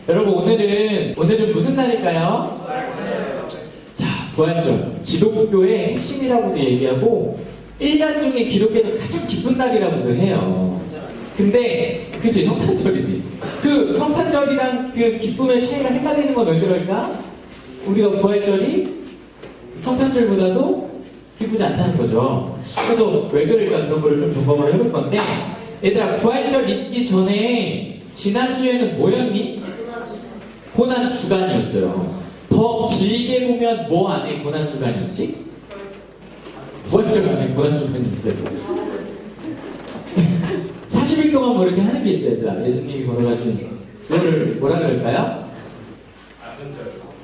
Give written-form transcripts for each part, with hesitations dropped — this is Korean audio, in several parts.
여러분 오늘은 무슨 날일까요? 자, 부활절. 기독교의 핵심이라고도 얘기하고 1년 중에 기독교에서 가장 기쁜 날이라고도 해요. 근데 그치, 성탄절이지. 그 성탄절이랑 그 기쁨의 차이가 헷갈리는 건 왜 그럴까? 우리가 부활절이 성탄절보다도 기쁘지 않다는 거죠. 그래서 왜 그럴까 그런 거를 좀 점검을 해볼 건데, 얘들아, 부활절 있기 전에 지난주에는 뭐였니? 고난 주간이었어요. 더 길게 보면 뭐 안에 고난 주간이 있지? 부활절 안에 고난 주간이 있어요. 40일 동안 뭐 이렇게 하는 게 있어요, 얘들아. 예수님이 걸어가신 그거를 뭐라 그럴까요?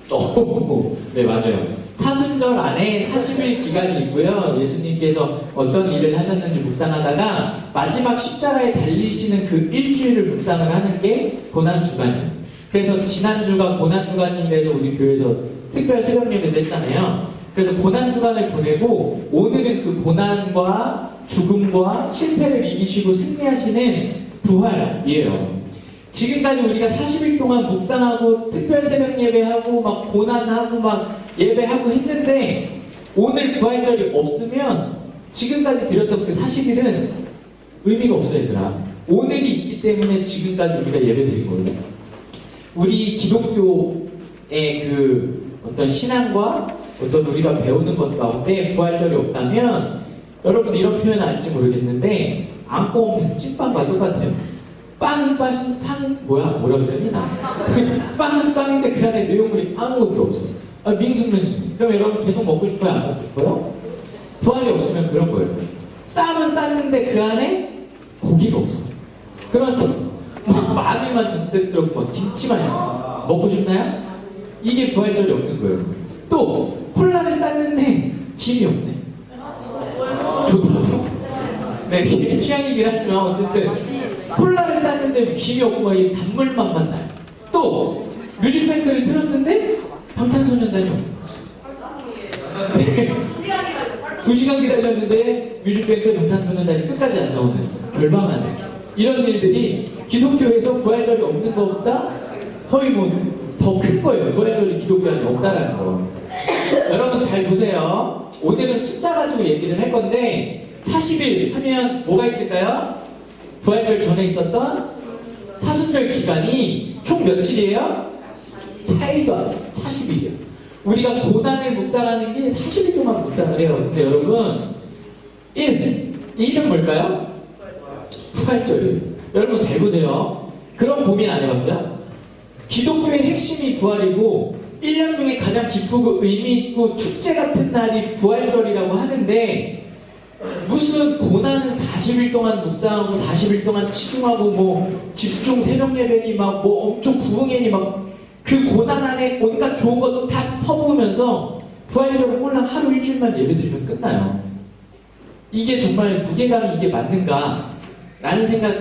사순절. 네, 맞아요. 사순절 안에 40일 기간이 있고요. 예수님께서 어떤 일을 하셨는지 묵상하다가 마지막 십자가에 달리시는 그 일주일을 묵상을 하는 게 고난주간이에요. 그래서 지난주가 고난주간이라서 우리 교회에서 특별 새벽 예배도 했잖아요. 그래서 고난주간을 보내고 오늘은 그 고난과 죽음과 실패를 이기시고 승리하시는 부활이에요. 지금까지 우리가 40일 동안 묵상하고 특별 새벽 예배하고 막 고난하고 막 예배하고 했는데, 오늘 부활절이 없으면 지금까지 드렸던 그 40일은 의미가 없어요, 얘들아. 오늘이 있기 때문에 지금까지 우리가 예배 드린 거예요. 우리 기독교의 그 어떤 신앙과 어떤 우리가 배우는 것 가운데 부활절이 없다면, 여러분 이런 표현 알지 모르겠는데 안고 먹는 찐빵과 똑같아요. 빵은 뭐라 그러니 나? 빵은 빵인데 그 안에 내용물이 아무것도 없어. 밍숭맹숭. 그럼 여러분 계속 먹고 싶어요? 안 먹고 싶어요? 부활이 없으면 그런 거예요. 쌈은 쌌는데 그 안에 고기가 없어. 그래서 마늘만 잔뜩 들었고 김치만 있어. 먹고 싶나요? 이게 부활절이 없는 거예요. 또 콜라를 땄는데 김이 없네. 좋다고. 네, 취향이긴 하지만 어쨌든 콜라를 땄는데 김이 없고 막 이 단물맛만 나요. 또 뮤직뱅크를 틀었는데 방탄소년단이 없는 거죠. 네. 2시간 기다렸는데 뮤직뱅크 방탄소년단이 끝까지 안 나오는, 결방하는 이런 일들이 기독교에서 부활절이 없는 것보다 거의 뭐 더 큰 거예요. 부활절이 기독교 안에 없다라는 거. 여러분 잘 보세요. 오늘은 숫자 가지고 얘기를 할 건데 40일 하면 뭐가 있을까요? 부활절 전에 있었던 사순절 기간이 총 며칠이에요? 4일도 안 돼요. 40일이에요. 우리가 고난을 묵상하는 게 40일 동안 묵상을 해요. 근데 여러분 1은 뭘까요? 부활절이에요. 여러분 잘 보세요. 그런 고민 안 해봤어요? 기독교의 핵심이 부활이고 1년 중에 가장 기쁘고 의미 있고 축제 같은 날이 부활절이라고 하는데, 무슨 고난은 40일 동안 묵상하고 40일 동안 치중하고 뭐 집중 새벽 예배니 막 뭐 엄청 부흥회니 막 그 고난 안에 온갖 좋은 것 다 퍼부으면서 부활절은 꼴랑 하루 일주일만 예배드리면 끝나요. 이게 정말 무게감이 이게 맞는가? 라는 생각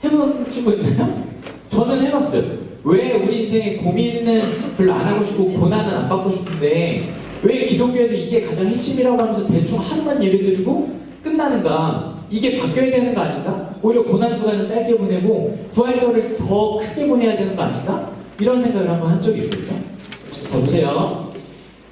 해본 친구 있나요? 저는 해봤어요. 왜 우리 인생에 고민은 별로 안 하고 싶고 고난은 안 받고 싶은데 왜 기독교에서 이게 가장 핵심이라고 하면서 대충 하루만 예배드리고 끝나는가? 이게 바뀌어야 되는 거 아닌가? 오히려 고난주간은 짧게 보내고 부활절을 더 크게 보내야 되는 거 아닌가? 이런 생각을 한번 한 적이 있거든요. 자, 보세요.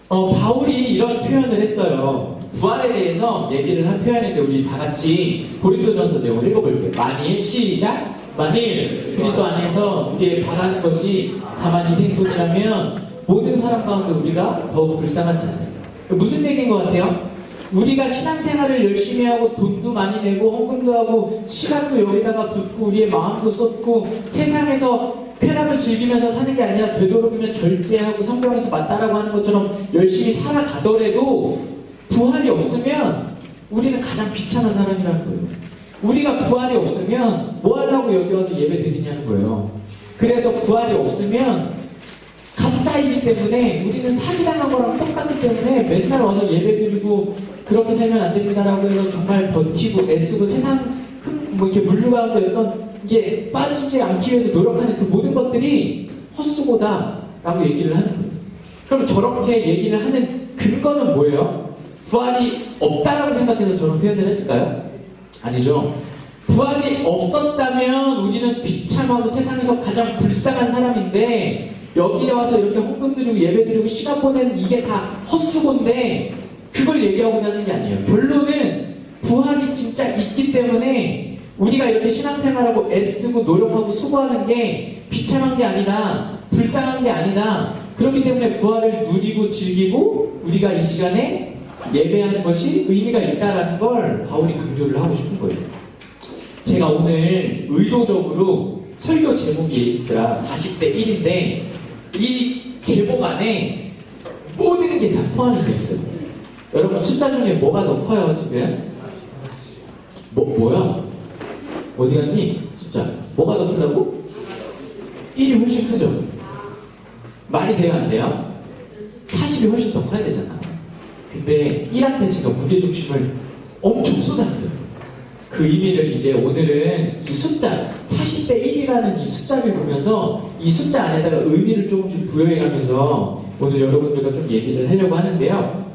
바울이 이런 표현을 했어요. 부활에 대해서 얘기를 한 표현인데 우리 다 같이 고린도전서 내용을 읽어볼게요. 만일, 시작! 만일 그리스도 안에서 우리의 바라는 것이 다만 이 생존이라면 모든 사람 가운데 우리가 더 불쌍하지 않아요. 무슨 얘기인 것 같아요? 우리가 신앙생활을 열심히 하고 돈도 많이 내고 헌금도 하고 시간도 여기다가 붓고 우리의 마음도 쏟고 세상에서 쾌락을 즐기면서 사는 게 아니라 되도록이면 절제하고 성경에서 맞다라고 하는 것처럼 열심히 살아가더라도 부활이 없으면 우리는 가장 비참한 사람이라는 거예요. 우리가 부활이 없으면 뭐 하려고 여기 와서 예배 드리냐는 거예요. 그래서 부활이 없으면 가짜이기 때문에 우리는 사기당한 거랑 똑같기 때문에 맨날 와서 예배 드리고 그렇게 살면 안 됩니다라고 해서 정말 버티고 애쓰고 세상 뭐 이렇게 물러가고 어떤 이게 빠지지 않기 위해서 노력하는 그 모든 것들이 헛수고다라고 얘기를 하는 거예요. 그럼 저렇게 얘기를 하는 근거는 뭐예요? 부활이 없다라고 생각해서 저런 표현을 했을까요? 아니죠. 부활이 없었다면 우리는 비참하고 세상에서 가장 불쌍한 사람인데 여기에 와서 이렇게 헌금 드리고 예배 드리고 시간 보내는 이게 다 헛수고인데 그걸 얘기하고자 하는 게 아니에요. 결론은 부활이 진짜 있기 때문에 우리가 이렇게 신앙생활하고 애쓰고 노력하고 수고하는 게 비참한 게 아니다. 불쌍한 게 아니다. 그렇기 때문에 부활을 누리고 즐기고 우리가 이 시간에 예배하는 것이 의미가 있다는 걸 바울이 강조를 하고 싶은 거예요. 제가 오늘 의도적으로 설교 제목이 40대 1인데 이 제목 안에 모든 게 다 포함이 되어 있어요. 여러분 숫자 중에 뭐가 더 커요 지금? 뭐야? 어디 갔니? 숫자 뭐가 더 크다고? 1이 훨씬 크죠? 말이 돼요 안 돼요? 40이 훨씬 더 커야 되잖아. 근데 1한테 제가 무게중심을 엄청 쏟았어요. 그 의미를 이제 오늘은 이 숫자 40대 1이라는 이 숫자를 보면서 이 숫자 안에다가 의미를 조금씩 부여해가면서 오늘 여러분들과 좀 얘기를 하려고 하는데요.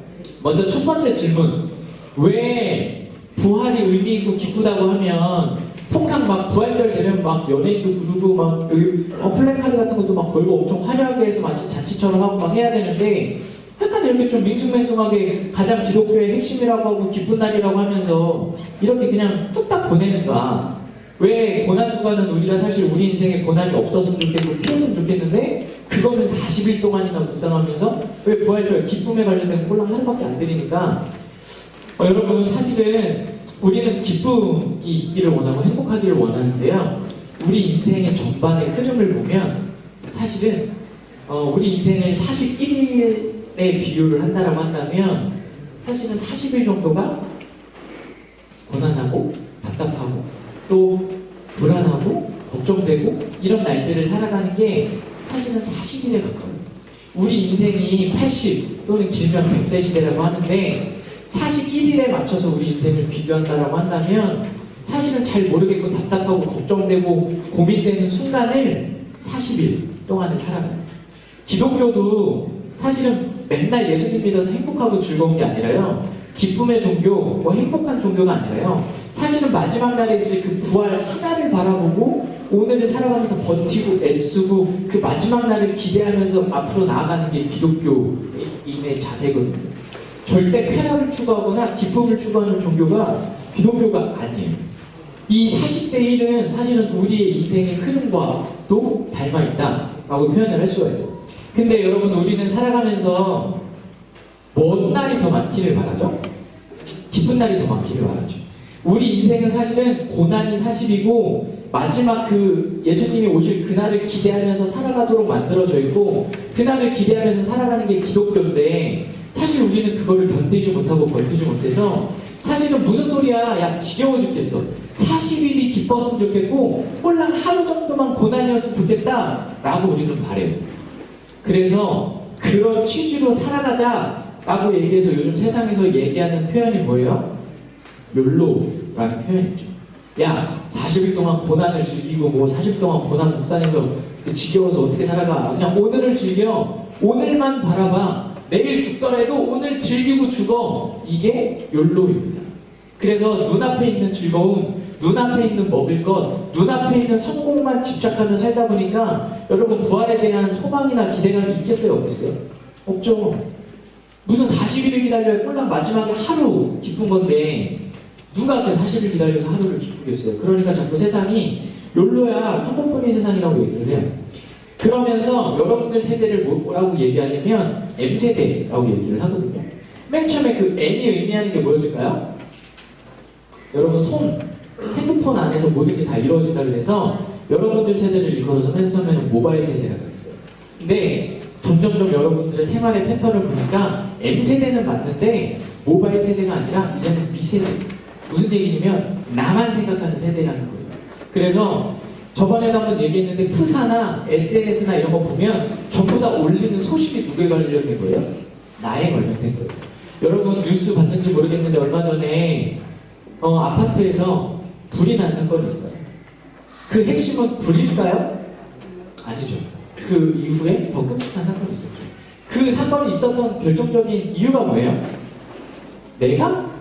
먼저 첫 번째 질문, 왜 부활이 의미 있고 기쁘다고 하면 통상 막 부활절 되면 막 연예인도 부르고 막 여기 플래카드 같은 것도 막 걸고 엄청 화려하게 해서 마치 잔치처럼 하고 막 해야 되는데 약간 이렇게 좀 밍숭맹숭하게 가장 기독교의 핵심이라고 하고 기쁜 날이라고 하면서 이렇게 그냥 뚝딱 보내는가? 왜 고난주간은 우리가 사실 우리 인생에 고난이 없었으면 좋겠고 피했으면 좋겠는데 그거는 40일 동안이나 묵상하면서 왜 부활절 기쁨에 관련된 꼴랑 하루밖에 안 드리니까 여러분 사실은 우리는 기쁨이 있기를 원하고 행복하기를 원하는데요. 우리 인생의 전반의 흐름을 보면 사실은 우리 인생을 41일에 비유를 한다라고 한다면 사실은 40일 정도가 고난하고 답답하고 또 불안하고 걱정되고 이런 날들을 살아가는 게 사실은 40일에 가까워요. 우리 인생이 80 또는 길면 100세 시대라고 하는데 41일에 맞춰서 우리 인생을 비교한다라고 한다면 사실은 잘 모르겠고 답답하고 걱정되고 고민되는 순간을 40일 동안을 살아가요. 기독교도 사실은 맨날 예수님 믿어서 행복하고 즐거운 게 아니라요. 기쁨의 종교, 뭐 행복한 종교가 아니라요. 사실은 마지막 날에 있을 그 부활 하나를 바라보고 오늘을 살아가면서 버티고 애쓰고 그 마지막 날을 기대하면서 앞으로 나아가는 게 기독교인의 자세거든요. 절대 쾌락을 추구하거나 기쁨을 추구하는 종교가 기독교가 아니에요. 이 40대 1은 사실은 우리의 인생의 흐름과도 닮아있다라고 표현을 할 수가 있어요. 근데 여러분 우리는 살아가면서 먼 날이 더 많기를 바라죠? 기쁜 날이 더 많기를 바라죠. 우리 인생은 사실은 고난이 40이고 마지막 그 예수님이 오실 그날을 기대하면서 살아가도록 만들어져 있고 그날을 기대하면서 살아가는 게 기독교인데 사실 우리는 그거를 견디지 못하고 버티지 못해서 사실은 무슨 소리야 야 지겨워 죽겠어 40일이 기뻤으면 좋겠고 꼴랑 하루 정도만 고난이었으면 좋겠다 라고 우리는 바래요. 그래서 그런 취지로 살아가자 라고 얘기해서 요즘 세상에서 얘기하는 표현이 뭐예요? 욜로라는 표현이죠. 야 40일 동안 고난을 즐기고 뭐 40일 동안 고난 묵상해서 지겨워서 어떻게 살아가 그냥 오늘을 즐겨 오늘만 바라봐 내일 죽더라도 오늘 즐기고 죽어 이게 욜로입니다. 그래서 눈앞에 있는 즐거움 눈앞에 있는 먹을 것 눈앞에 있는 성공만 집착하며 살다 보니까 여러분 부활에 대한 소망이나 기대감이 있겠어요 없겠어요? 없죠. 무슨 40일을 기다려야 꼴랑 마지막에 하루 기쁜 건데 누가 그 40일 기다려서 하루를 기쁘겠어요? 그러니까 자꾸 세상이 욜로야 한 번뿐인 세상이라고 얘기를 해요. 그러면서 여러분들 세대를 뭐라고 얘기하냐면 M세대라고 얘기를 하거든요. 맨 처음에 그 M이 의미하는 게 뭐였을까요? 여러분 핸드폰 안에서 모든 게 다 이루어진다 그래서 여러분들 세대를 일컬어서 맨 처음에는 모바일 세대라고 했어요. 근데 점점점 여러분들의 생활의 패턴을 보니까 M세대는 맞는데 모바일 세대가 아니라 이제는 B세대. 무슨 얘기냐면 나만 생각하는 세대라는 거예요. 그래서 저번에도 한번 얘기했는데 프사나 SNS나 이런 거 보면 전부 다 올리는 소식이 누구에 관련된 거예요? 나에 관련된 거예요. 여러분 뉴스 봤는지 모르겠는데 얼마 전에 아파트에서 불이 난 사건이 있어요. 그 핵심은 불일까요? 아니죠. 그 이후에 더 끔찍한 사건이 있었죠. 그 사건이 있었던 결정적인 이유가 뭐예요? 내가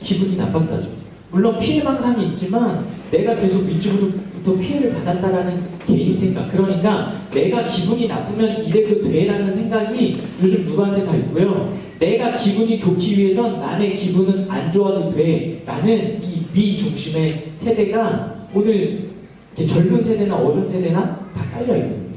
기분이 나빴다죠. 물론 피해망상이 있지만 내가 계속 윗집으로부터 피해를 받았다라는 개인 생각, 그러니까 내가 기분이 나쁘면 이래도 돼라는 생각이 요즘 누구한테 다 있고요. 내가 기분이 좋기 위해선 남의 기분은 안 좋아도 돼라는 이 미중심의 세대가 오늘 이렇게 젊은 세대나 어른 세대나 다 깔려있거든요.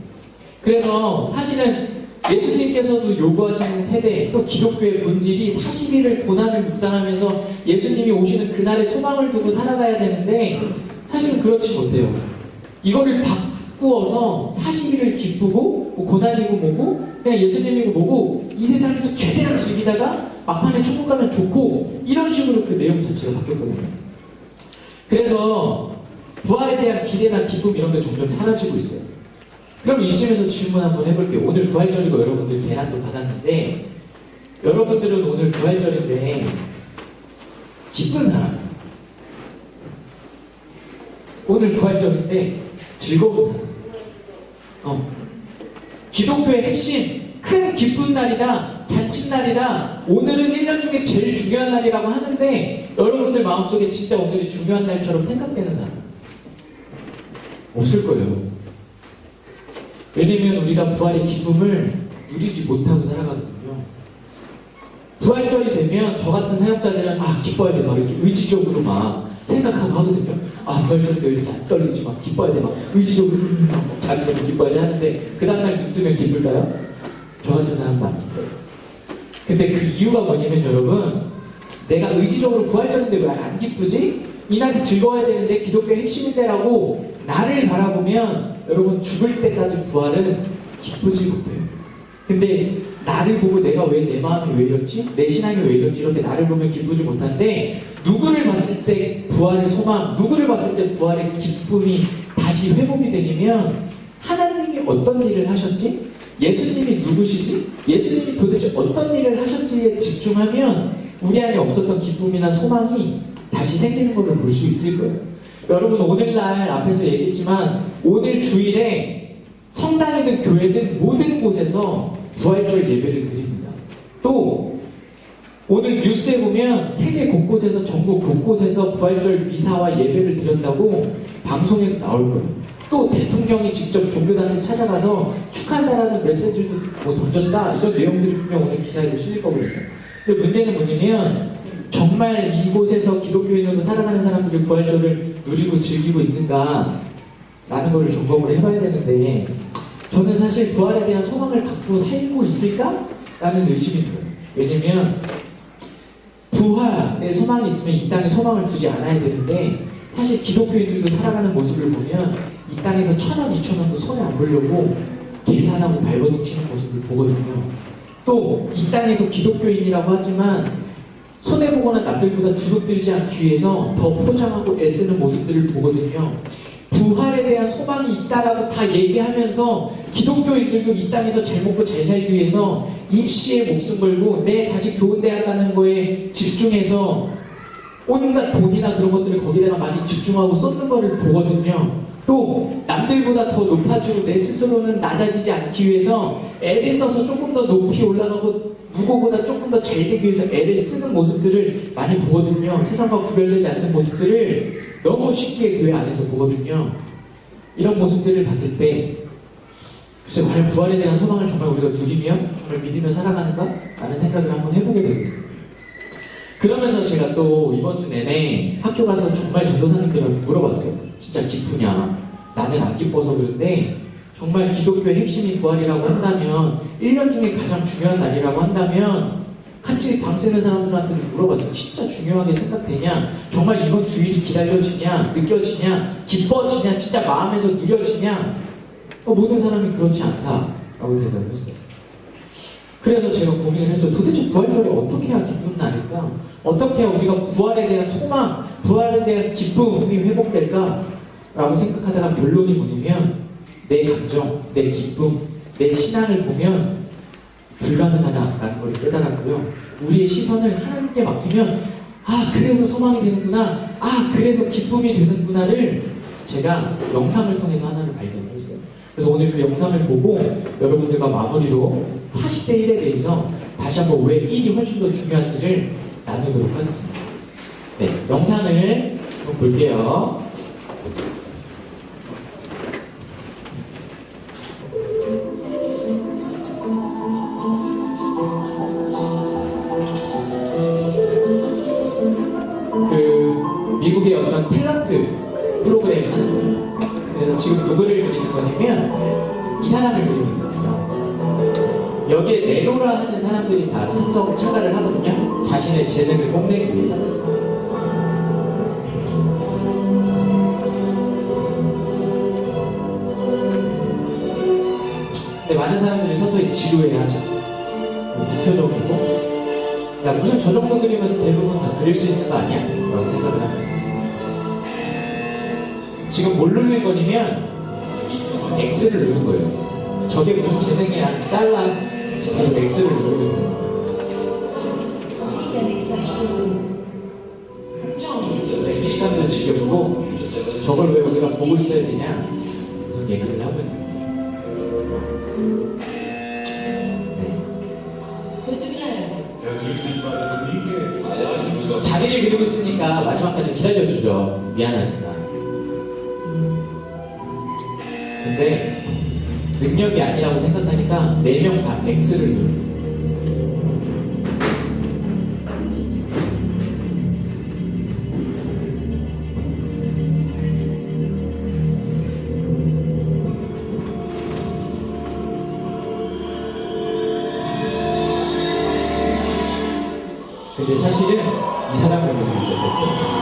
그래서 사실은 예수님께서도 요구하시는 세대, 또 기독교의 본질이 40일을 고난을 묵상하면서 예수님이 오시는 그날의 소망을 두고 살아가야 되는데 사실은 그렇지 못해요. 이거를 바꾸어서 40일을 기쁘고 뭐 고난이고 뭐고 그냥 예수님이고 뭐고 이 세상에서 최대한 즐기다가 막판에 천국 가면 좋고 이런 식으로 그 내용 자체가 바뀌었거든요. 그래서 부활에 대한 기대나 기쁨 이런 게 점점 사라지고 있어요. 그럼 이쯤에서 질문 한번 해볼게요. 오늘 부활절이고 여러분들 계란도 받았는데 여러분들은 오늘 부활절인데 기쁜 사람, 오늘 부활절인데 즐거운 사람, 기독교의 핵심, 큰 기쁜 날이다, 잔칫날이다, 오늘은 1년 중에 제일 중요한 날이라고 하는데 여러분들 마음속에 진짜 오늘이 중요한 날처럼 생각되는 사람 없을 거예요. 왜냐면 우리가 부활의 기쁨을 누리지 못하고 살아가거든요. 부활절이 되면 저 같은 사역자들은 기뻐야 돼 막 이렇게 의지적으로 막 생각하고 하거든요. 부활절인데 왜 이렇게 안 떨리지 막 기뻐야 돼 막 의지적으로 막 자기적으로 기뻐야 돼 하는데 그 다음날 눈 뜨면 기쁠까요? 저 같은 사람도 안 기뻐요. 근데 그 이유가 뭐냐면 여러분, 내가 의지적으로 부활절인데 왜 안 기쁘지? 이날이 즐거워야 되는데 기독교의 핵심인데라고 나를 바라보면 여러분 죽을 때까지 부활은 기쁘지 못해요. 근데 나를 보고 내가 왜 내 마음이 왜 이렇지? 내 신앙이 왜 이렇지? 이렇게 나를 보면 기쁘지 못한데 누구를 봤을 때 부활의 소망, 누구를 봤을 때 부활의 기쁨이 다시 회복이 되냐면 하나님이 어떤 일을 하셨지? 예수님이 누구시지? 예수님이 도대체 어떤 일을 하셨지에 집중하면 우리 안에 없었던 기쁨이나 소망이 다시 생기는 것을 볼 수 있을 거예요. 여러분 오늘날 앞에서 얘기했지만 오늘 주일에 성당이든 교회든 모든 곳에서 부활절 예배를 드립니다. 또 오늘 뉴스에 보면 세계 곳곳에서 전국 곳곳에서 부활절 미사와 예배를 드렸다고 방송에 나올 거예요. 또 대통령이 직접 종교단체 찾아가서 축하한다라는 메시지도 뭐 던졌다 이런 내용들이 분명 오늘 기사에도 실릴 거거든요. 근데 문제는 뭐냐면 정말 이곳에서 기독교인으로 살아가는 사람들이 부활절을 누리고 즐기고 있는가 라는 거를 점검을 해봐야 되는데 저는 사실 부활에 대한 소망을 갖고 살고 있을까? 라는 의심이 들어요. 왜냐면 부활에 소망이 있으면 이 땅에 소망을 두지 않아야 되는데 사실 기독교인들도 살아가는 모습을 보면 이 땅에서 1,000원, 2,000원도 손에 안 보려고 계산하고 발버둥 치는 모습을 보거든요. 또 이 땅에서 기독교인이라고 하지만 손해보거나 남들보다 주눅들지 않기 위해서 더 포장하고 애쓰는 모습들을 보거든요. 부활에 대한 소망이 있다라고 다 얘기하면서 기독교인들도 이 땅에서 잘 먹고 잘 살기 위해서 입시에 목숨 걸고 내 자식 좋은 대학 가는 거에 집중해서 온갖 돈이나 그런 것들을 거기다가 많이 집중하고 쏟는 거를 보거든요. 또 남들보다 더 높아지고 내 스스로는 낮아지지 않기 위해서 애를 써서 조금 더 높이 올라가고 누구보다 조금 더 잘 되기 위해서 애를 쓰는 모습들을 많이 보거든요. 세상과 구별되지 않는 모습들을 너무 쉽게 교회 안에서 보거든요. 이런 모습들을 봤을 때 글쎄 과연 부활에 대한 소망을 정말 우리가 누리며 정말 믿으며 살아가는가? 라는 생각을 한번 해보게 되거든요. 그러면서 제가 또 이번 주 내내 학교 가서 정말 전도사님들한테 물어봤어요. 진짜 기쁘냐? 나는 안 기뻐서 그런데 정말 기독교의 핵심이 부활이라고 한다면 1년 중에 가장 중요한 날이라고 한다면 같이 방 쓰는 사람들한테도 물어봤어요. 진짜 중요하게 생각되냐? 정말 이번 주일이 기다려지냐? 느껴지냐? 기뻐지냐? 진짜 마음에서 누려지냐? 모든 사람이 그렇지 않다라고 대답을 했어요. 그래서 제가 고민을 했죠. 도대체 부활절이 어떻게 해야 기쁜 날일까? 어떻게 해야 우리가 부활에 대한 소망, 부활에 대한 기쁨이 회복될까? 라고 생각하다가 결론이 뭐냐면 내 감정, 내 기쁨, 내 신앙을 보면 불가능하다라는 걸 깨달았고요. 우리의 시선을 하나님께 맡기면 그래서 소망이 되는구나, 그래서 기쁨이 되는구나를 제가 영상을 통해서 하나를 발견했어요. 그래서 오늘 그 영상을 보고 여러분들과 마무리로 40대 1에 대해서 다시 한번 왜 1이 훨씬 더 중요한지를 나누도록 하겠습니다. 네. 영상을 한번 볼게요. 미국의 어떤 탤런트 프로그램 하는 거예요. 그래서 지금 누구를 그리는 거냐면 이 사람을 그리는 거예요. 여기에 네로라 하는 사람들이 다 참가를 하거든요. 자신의 재능을 뽐내기 위해서. 근데 많은 사람들이 서서히 지루해하죠. 대표적이고 야, 무슨 저 정도 그림은 대부분 다 그릴 수 있는 거 아니야? 라고 생각을 합니다. 지금 뭘 누를 거냐면 X를 누른 거예요. 저게 무슨 재생이야? 잘라. 계속 X를 누르고 있는 거예요. 시간도 지켜주고 저걸 왜 우리가 보고 있어야 되냐? 무슨 얘기를 하고 있는 거예요. 자기를 그리고 있으니까 마지막까지 기다려주죠. 미안하니까. 근데 능력이 아니라고 생각하니까 4명 다 X를 누르고. 근데 사실은 이 사람을 보고 있었거든요.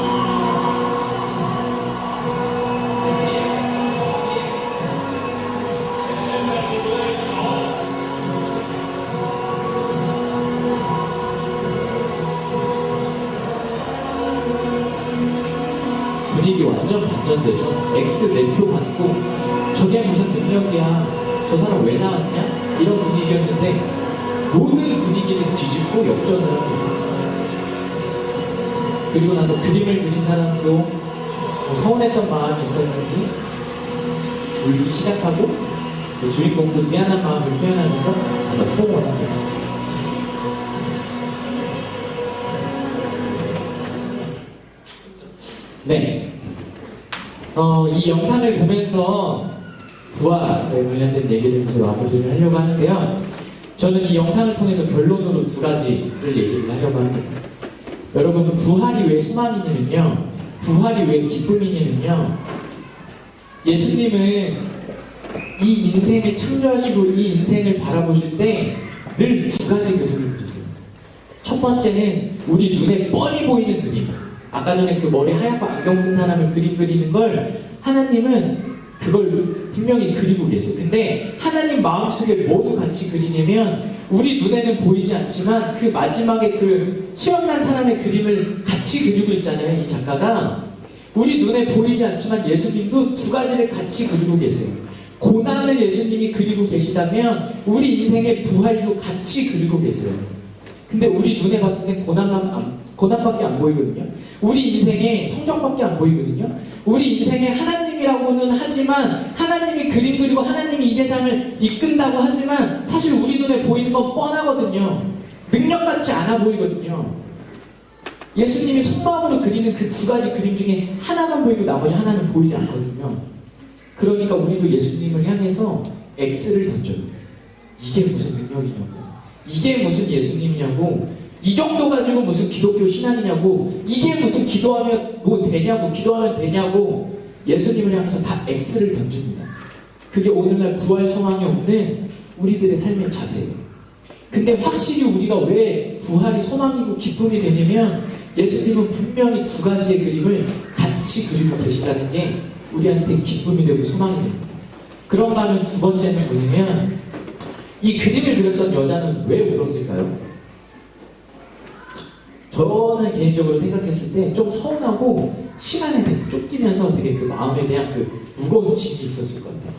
분위기 완전 반전되죠. X 4표 받고 저게 무슨 능력이야, 저 사람 왜 나왔냐, 이런 분위기였는데 모든 분위기는 뒤집고 역전을 합니다. 그리고 나서 그림을 그린 사람도 뭐 서운했던 마음이 있었는지 울기 시작하고, 그 주인공도 미안한 마음을 표현하면서 가서 포옹을 합니다. 네. 이 영상을 보면서 부활에 관련된 얘기를 이제 마무리를 하려고 하는데요. 저는 이 영상을 통해서 결론으로 2가지를 얘기를 하려고 합니다. 여러분, 부활이 왜 소망이냐면요, 부활이 왜 기쁨이냐면요, 예수님은 이 인생을 창조하시고 이 인생을 바라보실 때 늘 2가지 그림을 그리세요. 첫 번째는 우리 눈에 뻔히 보이는 그림. 아까 전에 그 머리 하얗고 안경 쓴 사람을 그림 그리는 걸 하나님은 그걸 분명히 그리고 계세요. 근데 하나님 마음속에 모두 같이 그리냐면 우리 눈에는 보이지 않지만 그 마지막에 그 시험난 사람의 그림을 같이 그리고 있잖아요. 이 작가가 우리 눈에 보이지 않지만 예수님도 2가지를 같이 그리고 계세요. 고난을 예수님이 그리고 계시다면 우리 인생의 부활도 같이 그리고 계세요. 근데 우리 눈에 봤을 때 고난밖에 안 보이거든요. 우리 인생에 성적밖에 안 보이거든요. 우리 인생에 하나님이라고는 하지만, 하나님이 그림 그리고 하나님이 이 세상을 이끈다고 하지만 사실 우리 눈에 보이는 건 뻔하거든요. 능력같지 않아 보이거든요. 예수님이 속마음으로 그리는 그 2가지 그림 중에 하나만 보이고 나머지 하나는 보이지 않거든요. 그러니까 우리도 예수님을 향해서 X를 던져요. 이게 무슨 능력이냐고, 이게 무슨 예수님이냐고, 이 정도 가지고 무슨 기독교 신앙이냐고, 이게 무슨 기도하면 뭐 되냐고, 기도하면 되냐고, 예수님을 향해서 다 X를 던집니다. 그게 오늘날 부활 소망이 없는 우리들의 삶의 자세예요. 근데 확실히 우리가 왜 부활이 소망이고 기쁨이 되냐면 예수님은 분명히 2가지의 그림을 같이 그리고 계시다는 게 우리한테 기쁨이 되고 소망이 됩니다. 그런가 하면 2번째는 뭐냐면 이 그림을 그렸던 여자는 왜 울었을까요? 저는 개인적으로 생각했을 때 좀 서운하고 시간에 되게 쫓기면서 되게 그 마음에 대한 그 무거운 짐이 있었을 것 같아요.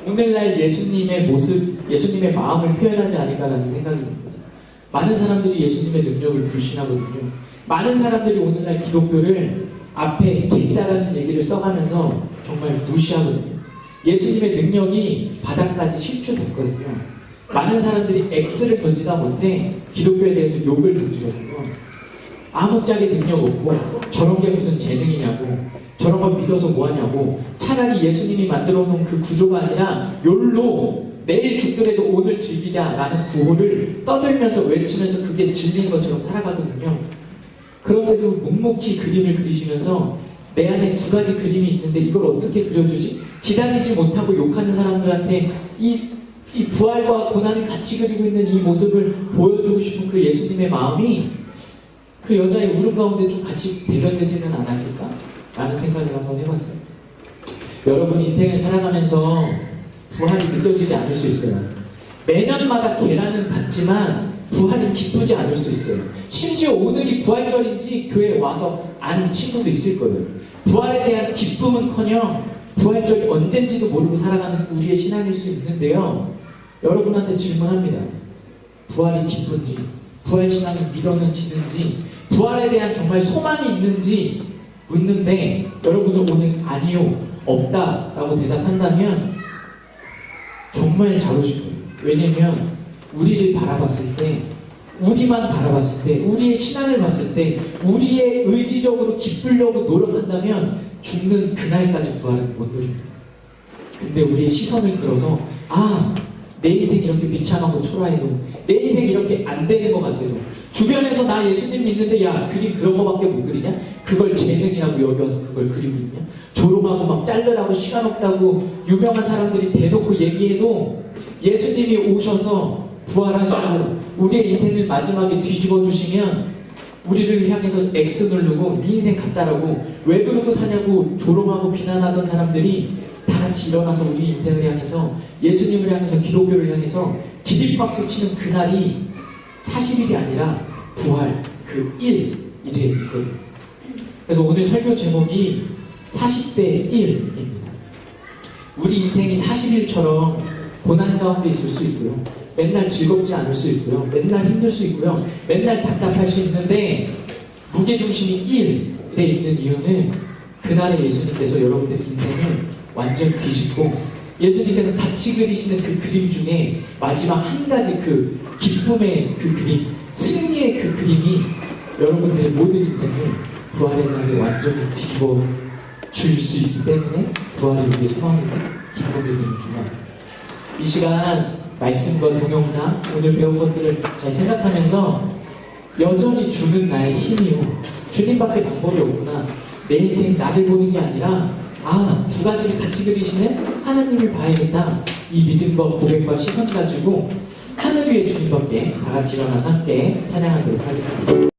오늘날 예수님의 모습, 예수님의 마음을 표현하지 않을까라는 생각이 듭니다. 많은 사람들이 예수님의 능력을 불신하거든요. 많은 사람들이 오늘날 기독교를 앞에 개짜라는 얘기를 써가면서 정말 무시하거든요. 예수님의 능력이 바닥까지 실추됐거든요. 많은 사람들이 X를 던지다 못해 기독교에 대해서 욕을 던지거든요. 아무짝에 능력 없고 저런 게 무슨 재능이냐고 저런 걸 믿어서 뭐하냐고 차라리 예수님이 만들어 놓은 그 구조가 아니라 욜로 내일 죽더라도 오늘 즐기자라는 구호를 떠들면서 외치면서 그게 진리인 것처럼 살아가거든요. 그런데도 묵묵히 그림을 그리시면서 내 안에 두 가지 그림이 있는데 이걸 어떻게 그려주지? 기다리지 못하고 욕하는 사람들한테 이 부활과 고난을 같이 그리고 있는 이 모습을 보여주고 싶은 그 예수님의 마음이 그 여자의 울음 가운데 좀 같이 대변되지는 않았을까? 라는 생각을 한번 해봤어요. 여러분 인생을 살아가면서 부활이 느껴지지 않을 수 있어요. 매년마다 계란은 받지만 부활이 기쁘지 않을 수 있어요. 심지어 오늘이 부활절인지 교회에 와서 아는 친구도 있을 거예요. 부활에 대한 기쁨은커녕 부활절이 언젠지도 모르고 살아가는 우리의 신앙일 수 있는데요. 여러분한테 질문합니다. 부활이 기쁜지, 부활신앙이 믿어지는지, 부활에 대한 정말 소망이 있는지 묻는데 여러분은 오늘 아니요, 없다라고 대답한다면 정말 잘 오실 거예요. 왜냐면 우리를 바라봤을 때, 우리만 바라봤을 때, 우리의 신앙을 봤을 때, 우리의 의지적으로 기쁘려고 노력한다면 죽는 그날까지 부활은 못 누립니다. 근데 우리의 시선을 끌어서 내 인생 이렇게 비참하고 초라해도, 내 인생 이렇게 안 되는 것 같아도, 주변에서 나 예수님 믿는데 야 그림 그런 거밖에 못 그리냐? 그걸 재능이라고 여기 와서 그걸 그리고 있냐? 조롱하고 막 잘르라고 시간 없다고 유명한 사람들이 대놓고 얘기해도 예수님이 오셔서 부활하시고 우리의 인생을 마지막에 뒤집어 주시면 우리를 향해서 X 누르고 네 인생 가짜라고 왜 그러고 사냐고 조롱하고 비난하던 사람들이 다 같이 일어나서 우리 인생을 향해서 예수님을 향해서 기독교를 향해서 기립박수 치는 그날이 40일이 아니라 부활 그 1일에 있거든요. 그래서 오늘 설교 제목이 40대 1입니다. 우리 인생이 40일처럼 고난 가운데 있을 수 있고요. 맨날 즐겁지 않을 수 있고요. 맨날 힘들 수 있고요. 맨날 답답할 수 있는데 무게중심이 1일에 있는 이유는 그날에 예수님께서 여러분들의 인생을 완전 뒤집고 예수님께서 같이 그리시는 그 그림 중에 마지막 한 가지 그 기쁨의 그 그림, 승리의 그 그림이 여러분들의 모든 인생을 부활의 날에 완전히 뒤집어 줄 수 있기 때문에 부활이 우리의 소망이고 기쁨이 되는 주말. 이 시간 말씀과 동영상 오늘 배운 것들을 잘 생각하면서 여전히 주는 나의 힘이요. 주님밖에 방법이 없구나. 내 인생 나를 보는 게 아니라 두 가지를 같이 그리시는 하나님을 봐야겠다. 이 믿음과 고백과 시선 가지고 하늘 위의 주님밖에 다 같이 일어나서 함께 찬양하도록 하겠습니다.